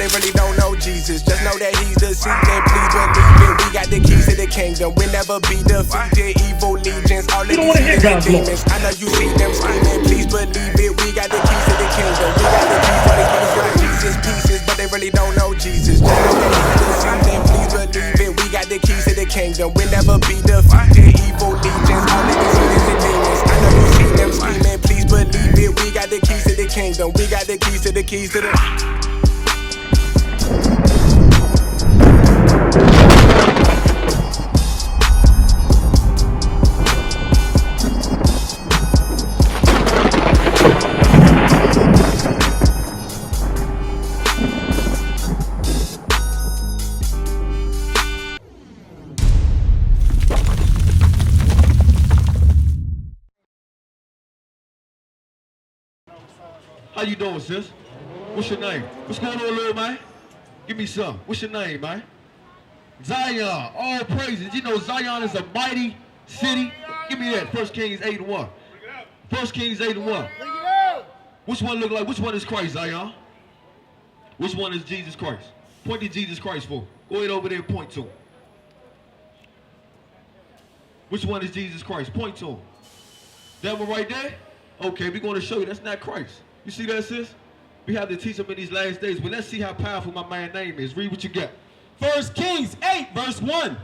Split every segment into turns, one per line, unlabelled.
they really don't know Jesus. Just know that he's the seed, and please believe it. We got the keys to the kingdom. We'll never be defeated. Evil legions, all of these demons. I know you see them scheming, please believe it. We got the keys to the kingdom. We got the keys for these butterfly Jesus pieces, but they really don't know Jesus. Just know that he's the seed, and please believe it. We got the keys to the kingdom. We'll never be defeated. Evil legions, all of these demons. I know you see them scheming, please believe it. We got the keys to the kingdom. We got the keys to the keys to the.
How you doing, sis? What's your name? What's going on, little man? Give me some. What's your name, man? Zion. All praises. You know Zion is a mighty city. Give me that. 1 Kings 8:1. 1 Kings 8:1. Which one look like? Which one is Christ, Zion? Which one is Jesus Christ? Point to Jesus Christ for. Go ahead over there and point to him. Which one is Jesus Christ? Point to him. That one right there? Okay, we're going to show you. That's not Christ. You see that, sis? We have to teach them in these last days, but let's see how powerful my man's name is. Read what you got.
1 Kings 8:1.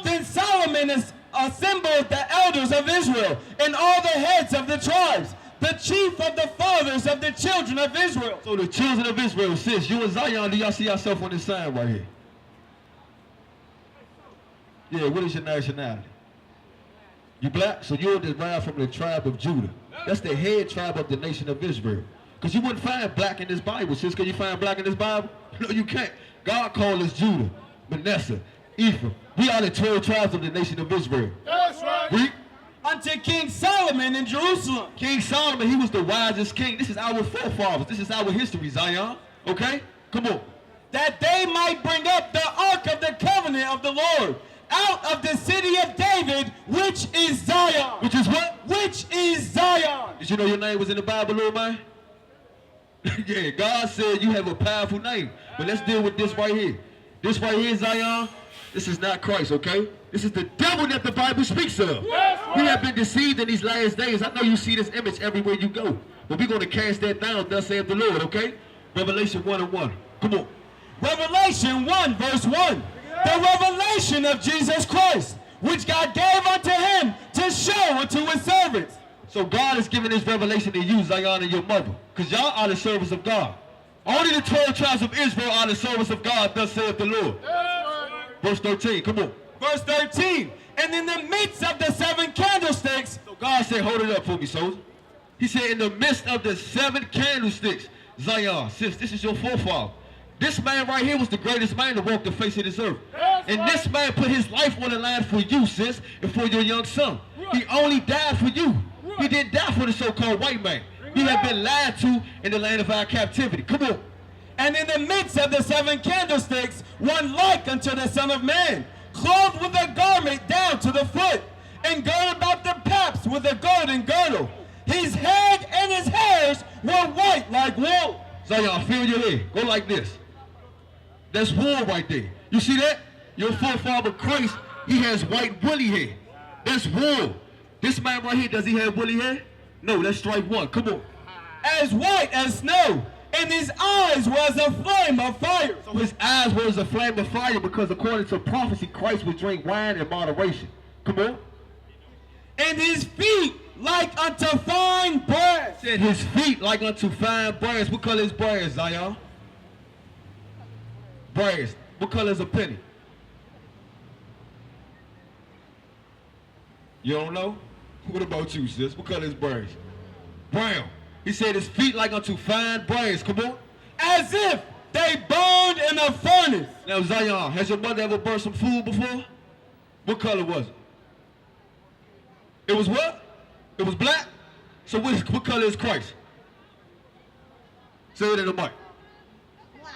Then Solomon assembled the elders of Israel and all the heads of the tribes, the chief of the fathers of the children of Israel.
So the children of Israel, sis, you and Zion, do y'all see yourself on this sign right here? Yeah, what is your nationality? You black? So you're derived from the tribe of Judah. That's the head tribe of the nation of Israel. Because you wouldn't find black in this Bible, sis. Can you find black in this Bible? No, you can't. God called us Judah, Manasseh, Ephraim. We are the 12 tribes of the nation of Israel.
That's right.
Read.
Unto King Solomon in Jerusalem.
King Solomon, he was the wisest king. This is our forefathers. This is our history, Zion. Okay? Come on.
That they might bring up the ark of the covenant of the Lord out of the city of David, which is Zion.
Which is what?
Which is Zion.
Did you know your name was in the Bible, little man? Yeah, God said you have a powerful name. But let's deal with this right here. This right here, Zion, this is not Christ, okay? This is the devil that the Bible speaks of. We have been deceived in these last days. I know you see this image everywhere you go. But we're going to cast that down, thus saith the Lord, okay? Revelation 1:1. Come on.
Revelation 1:1. The revelation of Jesus Christ, which God gave unto him to show unto his servants.
So God is giving this revelation to you, Zion, and your mother. Because y'all are the service of God. Only the 12 tribes of Israel are the service of God, thus saith the Lord. Verse 13, come on.
Verse 13, and in the midst of the 7 candlesticks.
So God said, hold it up for me, soldier. He said, in the midst of the 7 candlesticks, Zion, sis, this is your forefather. This man right here was the greatest man to walk the face of this earth. And this man put his life on the line for you, sis, and for your young son. He only died for you. He didn't die for the so-called white man. He had been lied to in the land of our captivity. Come on.
And in the midst of the 7 candlesticks, one like unto the Son of Man, clothed with a garment down to the foot, and girded about the paps with a golden girdle. His head and his hairs were white like wool.
Zion, feel your head. Go like this. That's wool right there. You see that? Your forefather Christ, he has white woolly hair. That's wool. This man right here, does he have woolly hair? No, that's strike 1. Come on.
As white as snow, and his eyes were as a flame of fire.
So his eyes were as a flame of fire because according to prophecy, Christ would drink wine in moderation. Come on.
And his feet like unto fine brass.
Said his feet like unto fine brass. What color is brass, Zion? Brass. What color is a penny? You don't know? What about you, sis? What color is brass? Brown. He said his feet like unto fine brass. Come on.
As if they burned in a furnace.
Now, Zion, has your mother ever burned some food before? What color was it? It was what? It was black? So what color is Christ? Say it in the mic.
White.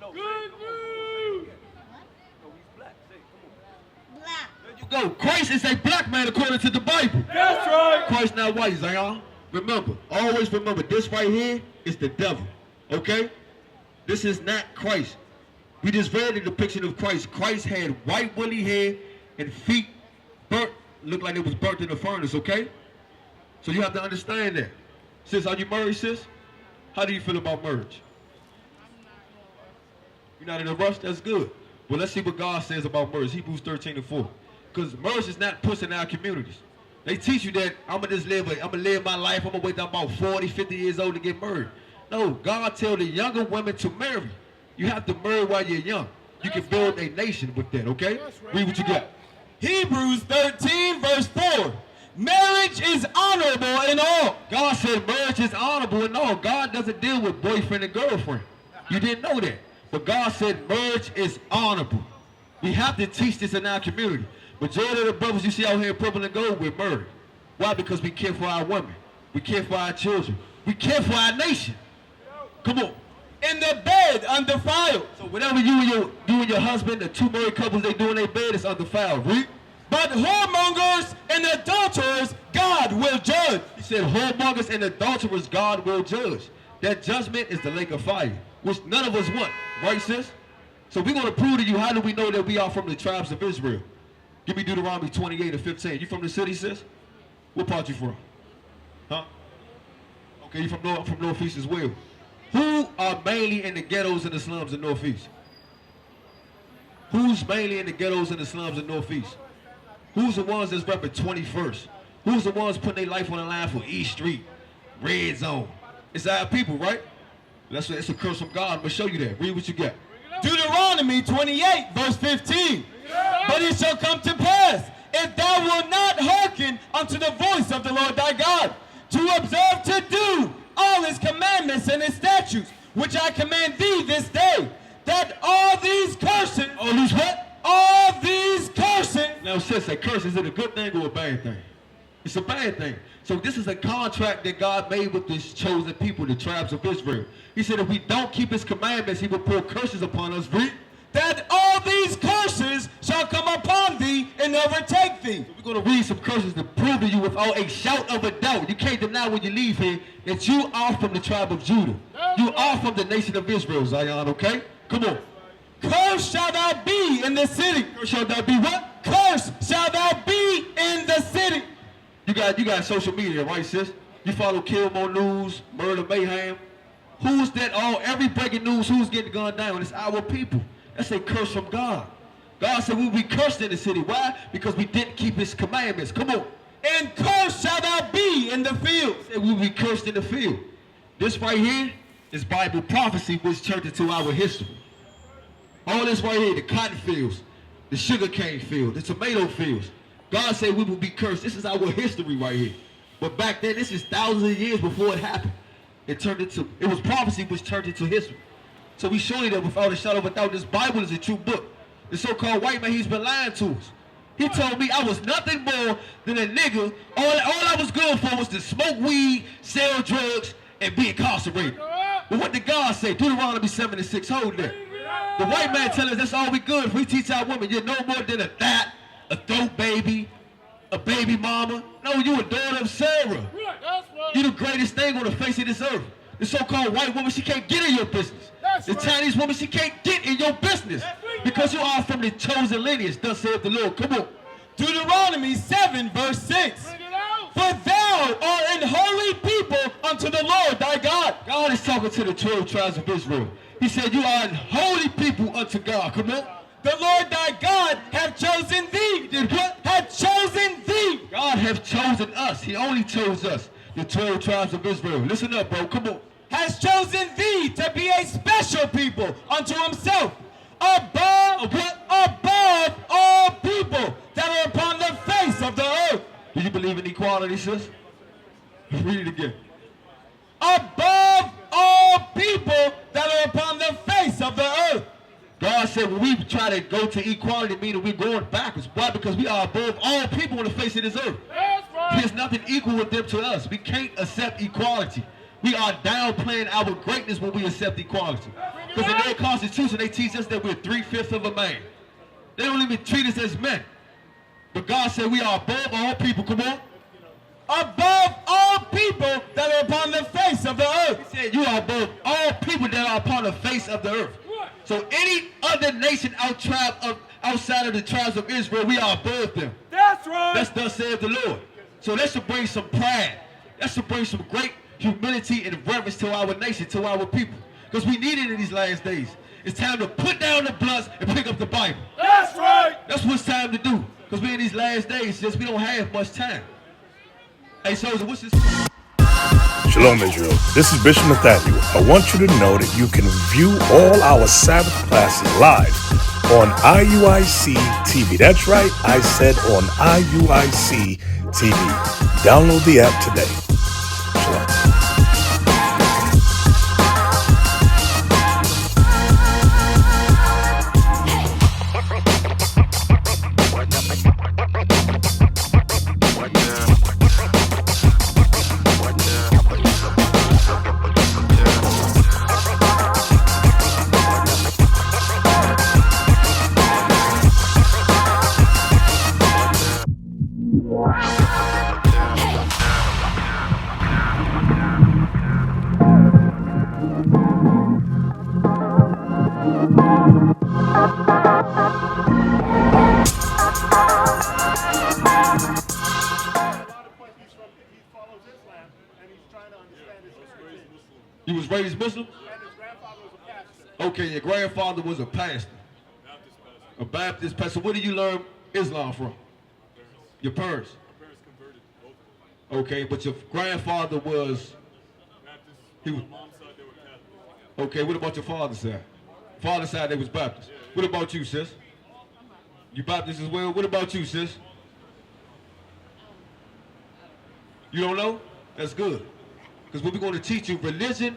No.
Good news.
No, he's black. Say it. Come on.
Black.
There you go. Christ is a black man according to the Bible.
That's right.
Christ not white, Zion. Remember, always remember, this right here is the devil. Okay? This is not Christ. We just read the depiction of Christ. Christ had white woolly hair and feet burnt, looked like it was burnt in the furnace, okay? So you have to understand that. Sis, are you married, sis? How do you feel about marriage? You're not in a rush? That's good. Well, let's see what God says about marriage. Hebrews 13:4. Because marriage is not pushed in our communities. They teach you that I'm going to live my life. I'm going to wait till I'm about 40, 50 years old to get married. No, God tells the younger women to marry. You have to marry while you're young. You can build a nation with that, okay? Read what you got.
Hebrews 13, verse 4. Marriage is honorable in all.
God said marriage is honorable in all. God doesn't deal with boyfriend and girlfriend. You didn't know that. But God said marriage is honorable. We have to teach this in our community. Majority of the brothers you see out here in purple and gold, we're married. Why? Because we care for our women. We care for our children. We care for our nation. Come on.
In the bed, undefiled.
So whatever you and your husband, the two married couples, they do in their bed, is undefiled. Read.
But whoremongers and adulterers, God will judge.
He said whoremongers and adulterers, God will judge. That judgment is the lake of fire, which none of us want. Right, sis? So we're going to prove to you, how do we know that we are from the tribes of Israel? Give me Deuteronomy 28:15. You from the city, sis? What part you from? Huh? Okay, you from Northeast as well. Who are mainly in the ghettos and the slums in Northeast? Who's mainly in the ghettos and the slums in Northeast? Who's the ones that's repping 21st? Who's the ones putting their life on the line for East Street, Red Zone? It's our people, right? It's a curse from God. I'm going to show you that. Read what you got.
Deuteronomy 28, verse 15. But it shall come to pass, if thou wilt not hearken unto the voice of the Lord thy God, to observe to do all his commandments and his statutes, which I command thee this day, that all these curses...
All these what?
All these curses...
Now, sis, a curse, is it a good thing or a bad thing? It's a bad thing. So this is a contract that God made with this chosen people, the tribes of Israel. He said if we don't keep his commandments, he will pour curses upon us. Read.
That all these curses shall come upon thee and overtake thee.
So we're going to read some curses to prove to you without a shout of a doubt. You can't deny when you leave here that you are from the tribe of Judah. You are from the nation of Israel, Zion, okay? Come on.
Cursed shall thou be in the city.
Cursed shall thou be what?
Cursed shall thou be in the city.
You got social media, right, sis? You follow Killmore News, Murder Mayhem. Who's that? Every breaking news, who's getting gunned down? It's our people. That's a curse from God. God said we will be cursed in the city. Why? Because we didn't keep his commandments. Come on.
And cursed shall thou be in the field.
He said we will be cursed in the field. This right here is Bible prophecy which turned into our history. All this right here, the cotton fields, the sugarcane field, the tomato fields. God said we will be cursed. This is our history right here. But back then, this is thousands of years before it happened. It was prophecy which turned into history. So we show you that without a shadow of a doubt, this Bible is a true book. The so-called white man, he's been lying to us. He told me I was nothing more than a nigga. All I was good for was to smoke weed, sell drugs, and be incarcerated. But what did God say? Deuteronomy 7:6, hold that. The white man tells us that's all we good. If we teach our women, you're no more than a thot, a throat baby, a baby mama. No, you a daughter of Sarah. You're the greatest thing on the face of this earth. The so-called white woman, she can't get in your business. The Chinese woman, she can't get in your business. Because you are from the chosen lineage, thus saith the Lord. Come on.
Deuteronomy 7, verse 6. For thou art an holy people unto the Lord thy God.
God is talking to the 12 tribes of Israel. He said, you are an holy people unto God. Come on.
The Lord thy God hath chosen thee.
Did what?
Hath chosen thee.
God hath chosen us. He only chose us, the 12 tribes of Israel. Listen up, bro. Come on.
Has chosen thee to be a special people unto himself, above all people that are upon the face of the earth.
Do you believe in equality, sis? Read it again.
Above all people that are upon the face of the earth.
God said when we try to go to equality, meaning we're going backwards. Why? Because we are above all people on the face of this earth. There's nothing equal with them to us. We can't accept equality. We are downplaying our greatness when we accept equality. Because in their constitution, they teach us that we're 3/5 of a man. They don't even treat us as men. But God said we are above all people. Come on.
above all people that are upon the face of the earth.
He said, you are above all people that are upon the face of the earth. So any other nation outside of the tribes of Israel, we are above them.
That's right.
That's thus saith the Lord. So that should bring some pride. That should bring some great humility and reverence to our nation, to our people. Because we need it in these last days. It's time to put down the blunts and pick up the Bible.
That's right.
That's what it's time to do. Because we're in these last days, we don't have much time. Hey, Soldier, what's this?
Shalom, Israel. This is Bishop Nathaniel. I want you to know that you can view all our Sabbath classes live on IUIC TV. That's right, I said on IUIC TV. Download the app today. Shalom.
You was raised Muslim?
And his grandfather was a pastor.
Okay, your grandfather was a pastor.
Baptist pastor.
A Baptist pastor. Where did you learn Islam from? Your parents?
My parents converted, both of them.
Okay, but your grandfather was...
Baptist.
He was...
On my mom's side, they were Catholic.
Okay, what about your father's side? Father's side, they was Baptist. What about you, sis? You Baptist as well? What about you, sis? You don't know? That's good. Because what we're going to teach you, religion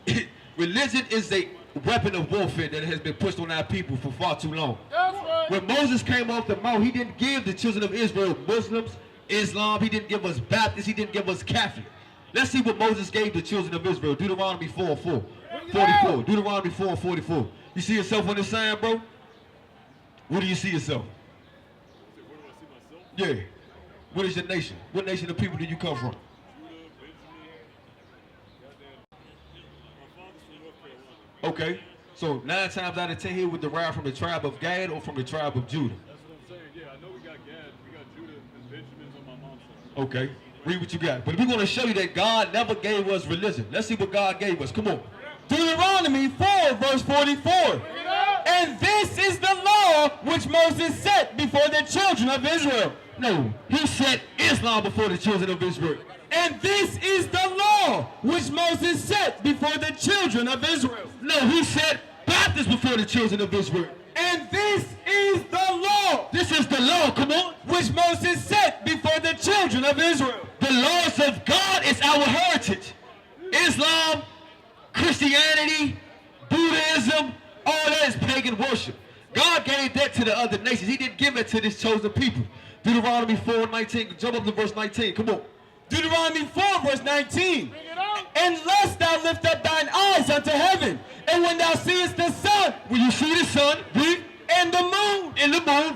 is a weapon of warfare that has been pushed on our people for far too long.
That's right.
When Moses came off the mount, he didn't give the children of Israel Muslims, Islam. He didn't give us Baptists. He didn't give us Catholic. Let's see what Moses gave the children of Israel. Deuteronomy 4:44. Deuteronomy 4:44. You see yourself on this sign, bro? Where do you see yourself?
Where do I see myself?
Yeah. What is your nation? What nation of people do you come from? Okay, so 9 times out of 10 here would derive from the tribe of Gad or from the tribe of Judah?
That's what I'm saying. Yeah, I know we got Gad, we got Judah, and Benjamin's on my mom's side.
Okay, read what you got. But we're going to show you that God never gave us religion. Let's see what God gave us. Come on.
Deuteronomy 4, verse 44. And this is the law which Moses set before the children of Israel.
No, he set Islam before the children of Israel.
And this is the law which Moses set before the children of Israel.
No, he set Baptists before the children of Israel.
And this is the law.
This is the law, come on.
Which Moses set before the children of Israel.
The laws of God is our heritage. Islam, Christianity, Buddhism, all that is pagan worship. God gave that to the other nations. He didn't give it to this chosen people. Deuteronomy 4:19. Jump up to verse 19. Come on.
Deuteronomy 4, verse 19. And lest thou lift up thine eyes unto heaven, and when thou seest the sun,
when you see the sun, read,
and the moon,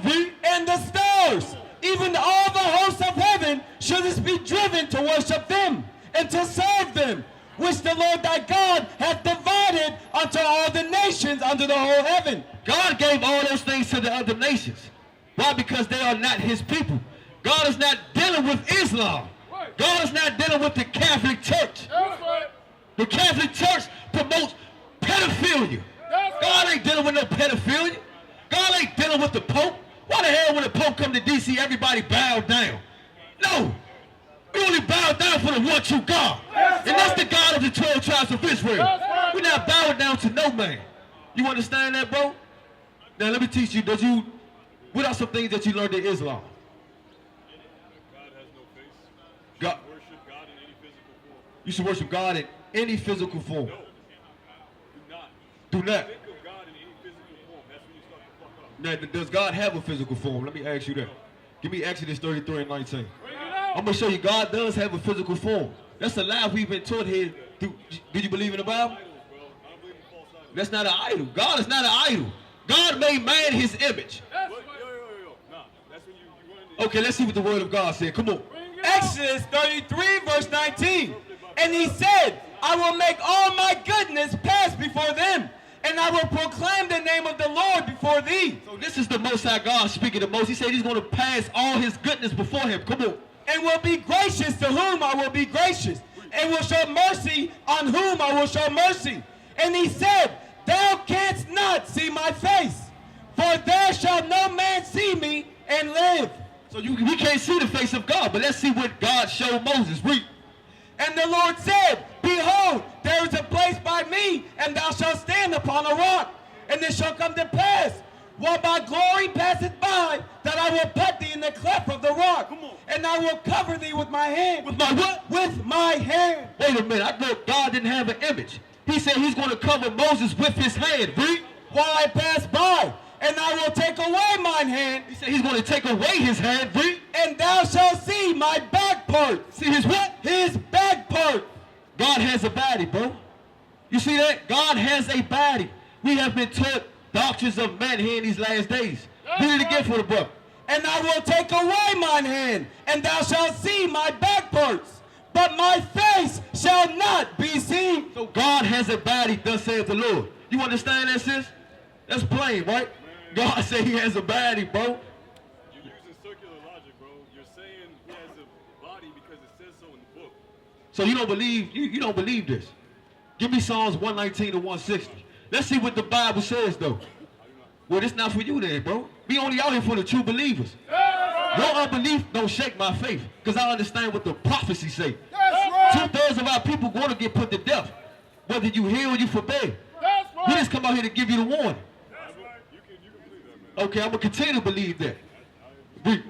read,
and the stars, even all the hosts of heaven, shouldest be driven to worship them, and to serve them, which the Lord thy God hath divided unto all the nations under the whole heaven.
God gave all those things to the other nations. Why? Because they are not his people. God is not dealing with Islam. God is not dealing with the Catholic Church. The Catholic Church promotes pedophilia. God ain't dealing with no pedophilia. God ain't dealing with the Pope. Why the hell when the Pope come to D.C. everybody bow down? No. We only bow down for the one true God. And that's the God of the 12 tribes of Israel. We're not bowing down to no man. You understand that, bro? Now let me teach you. What are some things that you learned in Islam? God.
Worship God in any physical form.
You should worship God in any physical form.
No. Do not.
Do not.
Think of God in any physical form. That's when you start to fuck up.
Now, does God have a physical form? Let me ask you that. Give me Exodus 33:19. I'm going to show you God does have a physical form. That's a lie we've been taught here. Do you believe in the Bible? That's not an idol. God is not an idol. God made man his image.
Nah, that's when you run into
Okay, let's see what the word of God said. Come on.
Exodus 33 verse 19. And he said, I will make all my goodness pass before them, and I will proclaim the name of the Lord before thee.
So this is the Most High God speaking to Moses. He said he's going to pass all his goodness before him. Come on.
And will be gracious to whom I will be gracious, and will show mercy on whom I will show mercy. And he said, thou canst not see my face, for there shall no man see me and live.
So we can't see the face of God, but let's see what God showed Moses. Read.
And the Lord said, behold, there is a place by me, and thou shalt stand upon a rock. And it shall come to pass, while my glory passeth by, that I will put thee in the cleft of the rock, and I will cover thee with my hand.
With my what?
With my hand.
Wait a minute, I thought God didn't have an image. He said he's going to cover Moses with his hand. Read.
While I pass by, and I will take away mine hand.
He said he's going to take away his hand. Read.
And thou shalt see my back part.
See his what?
His back part.
God has a body, bro. You see that? God has a body. We have been taught doctrines of men here in these last days. Read it again for the brother.
And I will take away mine hand, and thou shalt see my back parts, but my face shall not be seen.
So God has a body, thus saith the Lord. You understand that, sis? That's plain, right? God said he has a body, bro.
You're using circular logic, bro. You're saying he has a body because it says so in the book.
So you don't believe you don't believe this. Give me Psalms 119 to 160. Let's see what the Bible says, though. Well, it's not for you then, bro. We only out here for the true believers. Your unbelief don't shake my faith, because I understand what the prophecies say. 2/3 of our people going to get put to death, whether you hear or you forbid. We just come out here to give you the warning. Okay, I'm going to continue to believe that. Read.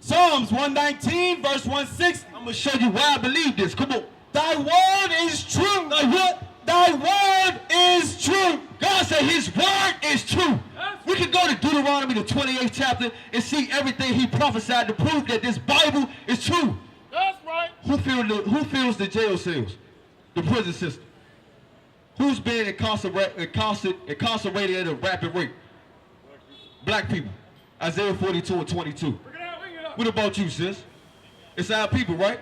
Psalms 119 verse 160.
I'm going to show you why I believe this. Come on.
Thy word is true.
Thy what?
Thy word is true.
God said his word is true. We can go to Deuteronomy, the 28th chapter, and see everything he prophesied to prove that this Bible is true.
That's right.
Who fills the jail cells? The prison system. Who's been incarcerated at a rapid rate? Black people. Isaiah 42 and 22. What about you, sis? It's our people, right?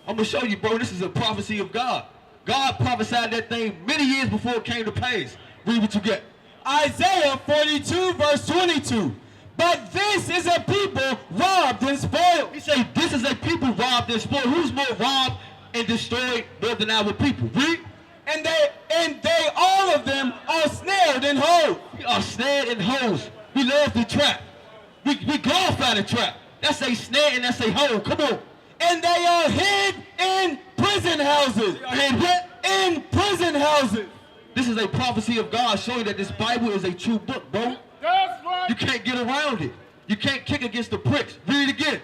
I'm going to show you, bro. This is a prophecy of God. God prophesied that thing many years before it came to pass. Read what you get.
Isaiah 42 verse 22. But this is a people robbed and spoiled.
He said, this is a people robbed and spoiled. Who's more robbed and destroyed more than our people? Read.
And they all of them are snared in holes.
We are snared in holes. We love the trap. We glorify the trap. That's a snare and that's a hole. Come on.
And they are hid in prison houses.
They are hid what?
In prison houses.
This is a prophecy of God showing that this Bible is a true book, bro.
That's right.
You can't get around it. You can't kick against the pricks. Read it again.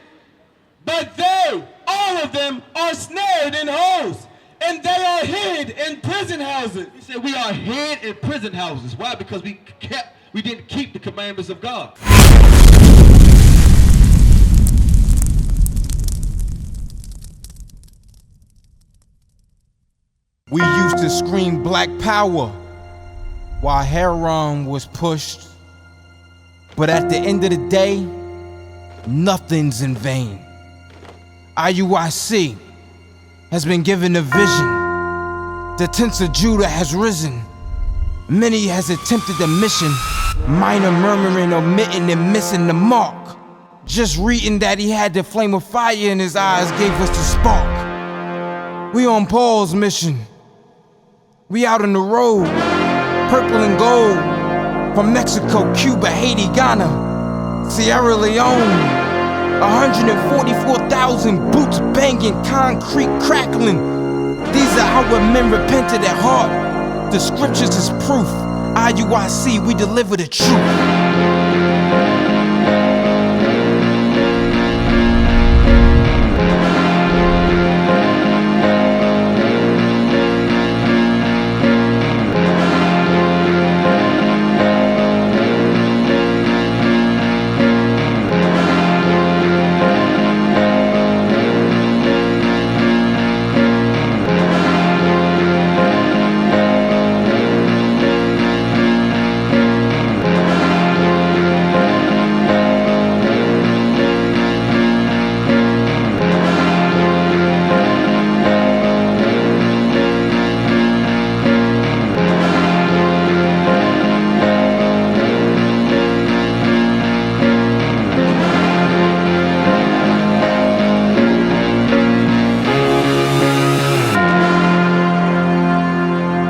But they, all of them, are snared in holes, and they are hid in prison houses.
He said we are hid in prison houses. Why? Because we didn't keep the commandments of God.
We used to scream black power while heroin was pushed. But at the end of the day, nothing's in vain. IUIC has been given a vision. The tents of Judah has risen. Many has attempted the mission. Minor murmuring, omitting, and missing the mark. Just reading that he had the flame of fire in his eyes gave us the spark. We on Paul's mission. We out on the road, purple and gold, from Mexico, Cuba, Haiti, Ghana, Sierra Leone. 144,000 boots banging, concrete crackling. These are our men repented at heart. The scriptures is proof. IUIC, we deliver the truth.